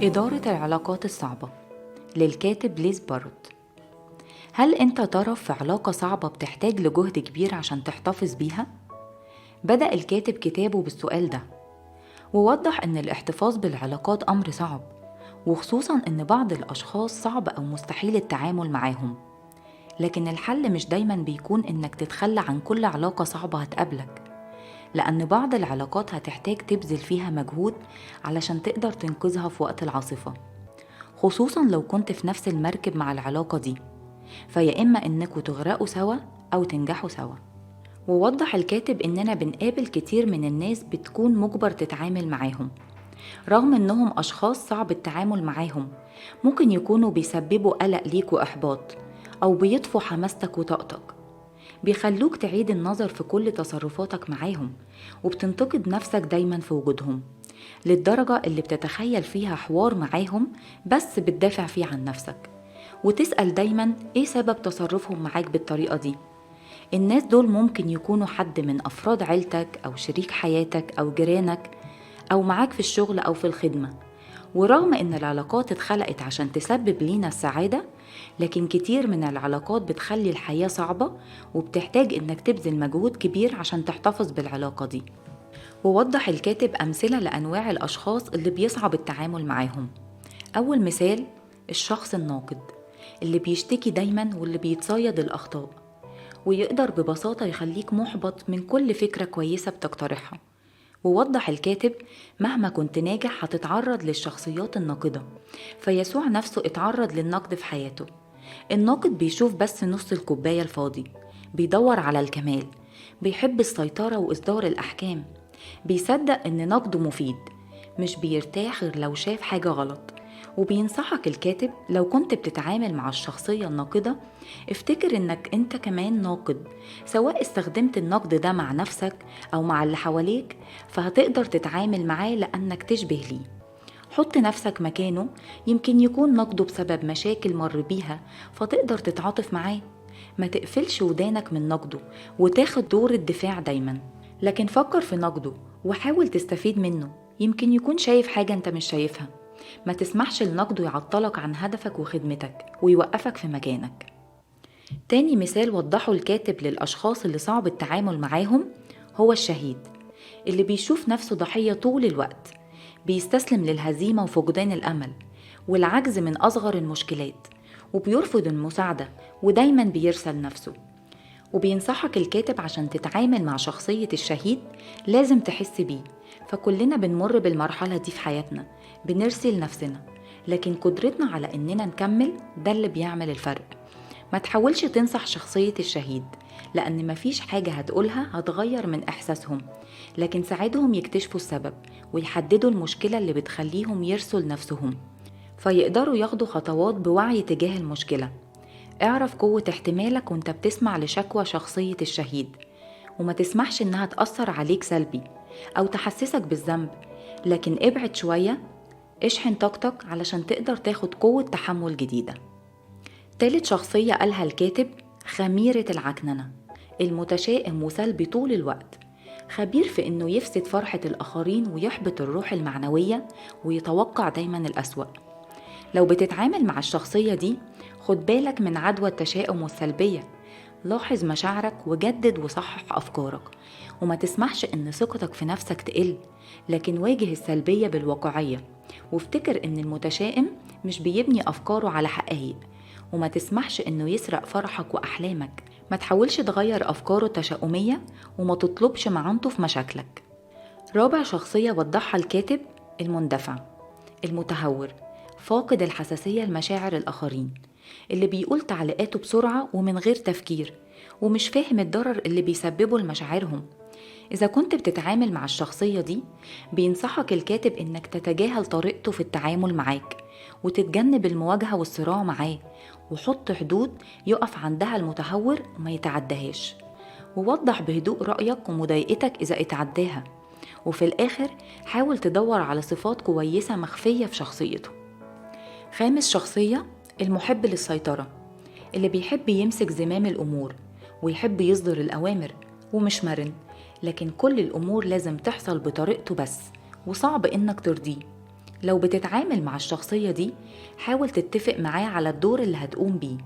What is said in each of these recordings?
إدارة العلاقات الصعبة للكاتب ليز باروت. هل أنت طرف في علاقة صعبة بتحتاج لجهد كبير عشان تحتفظ بيها؟ بدأ الكاتب كتابه بالسؤال ده، ووضح إن الاحتفاظ بالعلاقات أمر صعب، وخصوصاً إن بعض الأشخاص صعب أو مستحيل التعامل معاهم. لكن الحل مش دايماً بيكون إنك تتخلى عن كل علاقة صعبة هتقابلك، لأن بعض العلاقات هتحتاج تبذل فيها مجهود علشان تقدر تنقذها في وقت العاصفة، خصوصاً لو كنت في نفس المركب مع العلاقة دي، فيا إما إنكوا تغرقوا سوا أو تنجحوا سوا. ووضح الكاتب إننا بنقابل كتير من الناس بتكون مجبر تتعامل معاهم، رغم إنهم أشخاص صعب التعامل معاهم. ممكن يكونوا بيسببوا قلق ليك وإحباط، أو بيطفوا حماستك وطاقتك، بيخلوك تعيد النظر في كل تصرفاتك معاهم، وبتنتقد نفسك دايما في وجودهم، للدرجة اللي بتتخيل فيها حوار معاهم بس بتدافع فيه عن نفسك، وتسأل دايما إيه سبب تصرفهم معاك بالطريقة دي. الناس دول ممكن يكونوا حد من أفراد عيلتك أو شريك حياتك أو جيرانك، أو معاك في الشغل أو في الخدمة. ورغم إن العلاقات اتخلقت عشان تسبب لينا السعادة، لكن كتير من العلاقات بتخلي الحياة صعبة، وبتحتاج إنك تبذل مجهود كبير عشان تحتفظ بالعلاقة دي. ووضح الكاتب أمثلة لأنواع الأشخاص اللي بيصعب التعامل معاهم. أول مثال، الشخص الناقد اللي بيشتكي دايما واللي بيتصيد الأخطاء، ويقدر ببساطة يخليك محبط من كل فكرة كويسة بتقترحها. ووضح الكاتب مهما كنت ناجح هتتعرض للشخصيات الناقدة، فيسوع نفسه اتعرض للنقد في حياته. الناقد بيشوف بس نص الكوباية الفاضي، بيدور على الكمال، بيحب السيطرة وإصدار الأحكام، بيصدق إن نقده مفيد، مش بيرتاح غير لو شاف حاجة غلط. وبينصحك الكاتب لو كنت بتتعامل مع الشخصية الناقدة، افتكر إنك أنت كمان ناقد، سواء استخدمت النقد ده مع نفسك أو مع اللي حواليك، فهتقدر تتعامل معاه لأنك تشبه ليه. حط نفسك مكانه، يمكن يكون نقده بسبب مشاكل مر بيها، فتقدر تتعاطف معاه. ما تقفلش ودانك من نقده وتاخد دور الدفاع دايما، لكن فكر في نقده وحاول تستفيد منه، يمكن يكون شايف حاجة انت مش شايفها. ما تسمحش لنقده يعطلك عن هدفك وخدمتك ويوقفك في مكانك. تاني مثال وضحه الكاتب للأشخاص اللي صعب التعامل معاهم هو الشهيد، اللي بيشوف نفسه ضحية طول الوقت، بيستسلم للهزيمة وفقدان الأمل والعجز من أصغر المشكلات، وبيرفض المساعدة ودايما بيرسل نفسه. وبينصحك الكاتب عشان تتعامل مع شخصية الشهيد لازم تحس بيه، فكلنا بنمر بالمرحلة دي في حياتنا، بنرسل نفسنا، لكن قدرتنا على إننا نكمل ده اللي بيعمل الفرق. ما تحاولش تنصح شخصية الشهيد، لأن مفيش حاجة هتقولها هتغير من إحساسهم، لكن ساعدهم يكتشفوا السبب ويحددوا المشكلة اللي بتخليهم يرسوا لنفسهم، فيقدروا ياخدوا خطوات بوعي تجاه المشكلة. اعرف قوة احتمالك وانت بتسمع لشكوى شخصية الشهيد، وما تسمحش انها تأثر عليك سلبي او تحسسك بالذنب، لكن ابعد شوية، اشحن طاقتك علشان تقدر تاخد قوة تحمل جديدة. تالت شخصية قالها الكاتب خميرة العكننة، المتشائم وسلبي طول الوقت، خبير في انه يفسد فرحة الآخرين ويحبط الروح المعنوية، ويتوقع دايما الأسوأ. لو بتتعامل مع الشخصية دي، خد بالك من عدوى التشاؤم والسلبية. لاحظ مشاعرك وجدد وصحح أفكارك، وما تسمحش إن ثقتك في نفسك تقل، لكن واجه السلبية بالواقعية، وافتكر إن المتشائم مش بيبني أفكاره على حقائق، وما تسمحش إنه يسرق فرحك وأحلامك. ما تحاولش تغير أفكاره التشاؤمية، وما تطلبش معونته في مشاكلك. رابع شخصية وضحها الكاتب المندفع، المتهور، فاقد الحساسية لمشاعر الآخرين، اللي بيقول تعليقاته بسرعة ومن غير تفكير، ومش فاهم الضرر اللي بيسببه لمشاعرهم. إذا كنت بتتعامل مع الشخصية دي، بينصحك الكاتب إنك تتجاهل طريقته في التعامل معاك، وتتجنب المواجهة والصراع معاه، وحط حدود يقف عندها المتهور وما يتعدهاش، ووضح بهدوء رأيك ومضايقتك إذا اتعداها. وفي الآخر حاول تدور على صفات كويسة مخفية في شخصيته. خامس شخصية المحب للسيطرة، اللي بيحب يمسك زمام الأمور ويحب يصدر الأوامر، ومش مرن، لكن كل الأمور لازم تحصل بطريقته بس، وصعب إنك ترضيه. لو بتتعامل مع الشخصية دي، حاول تتفق معاه على الدور اللي هتقوم بيه،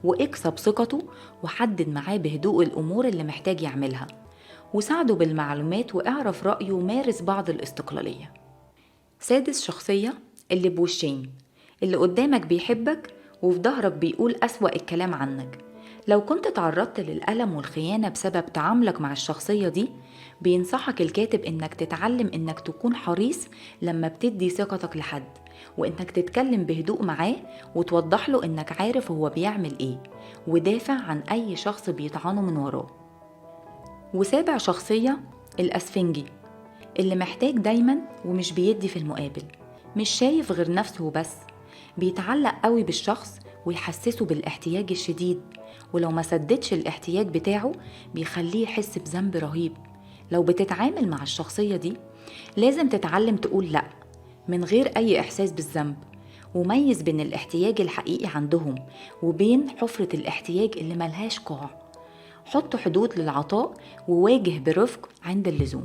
واكسب ثقته، وحدد معاه بهدوء الأمور اللي محتاج يعملها، وساعده بالمعلومات واعرف رأيه ومارس بعض الاستقلالية. سادس شخصية، اللي بوشين، اللي قدامك بيحبك وفي ظهرك بيقول أسوأ الكلام عنك. لو كنت تعرضت للألم والخيانة بسبب تعاملك مع الشخصية دي، بينصحك الكاتب إنك تتعلم إنك تكون حريص لما بتدي ثقتك لحد، وإنك تتكلم بهدوء معاه وتوضح له إنك عارف هو بيعمل إيه، ودافع عن أي شخص بيطعنه من وراه. وسابع شخصية، الأسفنجي، اللي محتاج دايما ومش بيدي في المقابل، مش شايف غير نفسه وبس، بيتعلق قوي بالشخص ويحسسه بالاحتياج الشديد، ولو ما سددش الاحتياج بتاعه بيخليه يحس بذنب رهيب. لو بتتعامل مع الشخصية دي، لازم تتعلم تقول لأ من غير أي إحساس بالذنب، وميز بين الاحتياج الحقيقي عندهم وبين حفرة الاحتياج اللي ملهاش قاع. حط حدود للعطاء وواجه برفق عند اللزوم.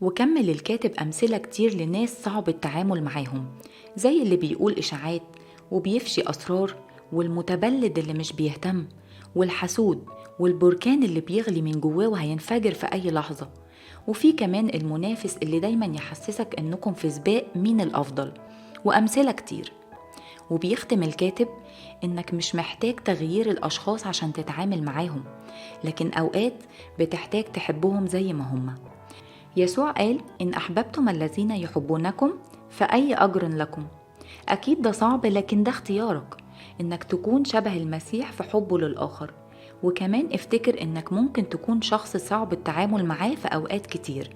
وكمل الكاتب أمثلة كتير لناس صعب التعامل معاهم، زي اللي بيقول إشاعات وبيفشي أسرار، والمتبلد اللي مش بيهتم، والحسود، والبركان اللي بيغلي من جواه وهينفجر في أي لحظة. وفي كمان المنافس اللي دايما يحسسك إنكم في سباق مين الأفضل، وأمثلة كتير. وبيختم الكاتب إنك مش محتاج تغيير الأشخاص عشان تتعامل معاهم، لكن أوقات بتحتاج تحبهم زي ما هما. يسوع قال: إن أحببتم الذين يحبونكم فأي أجر لكم. أكيد ده صعب، لكن ده اختيارك، إنك تكون شبه المسيح في حبه للآخر. وكمان افتكر إنك ممكن تكون شخص صعب التعامل معاه في أوقات كتير.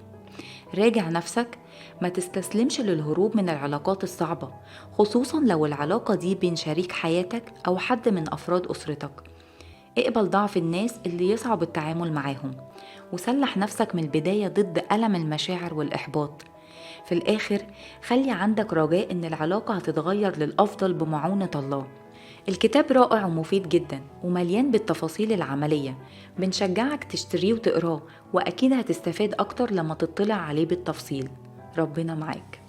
راجع نفسك، ما تستسلمش للهروب من العلاقات الصعبة، خصوصا لو العلاقة دي بين شريك حياتك أو حد من أفراد أسرتك. اقبل ضعف الناس اللي يصعب التعامل معاهم، وسلح نفسك من البداية ضد ألم المشاعر والإحباط. في الآخر، خلي عندك رجاء إن العلاقة هتتغير للأفضل بمعونة الله. الكتاب رائع ومفيد جدا ومليان بالتفاصيل العملية، بنشجعك تشتريه وتقراه، وأكيد هتستفاد أكتر لما تطلع عليه بالتفصيل. ربنا معاك.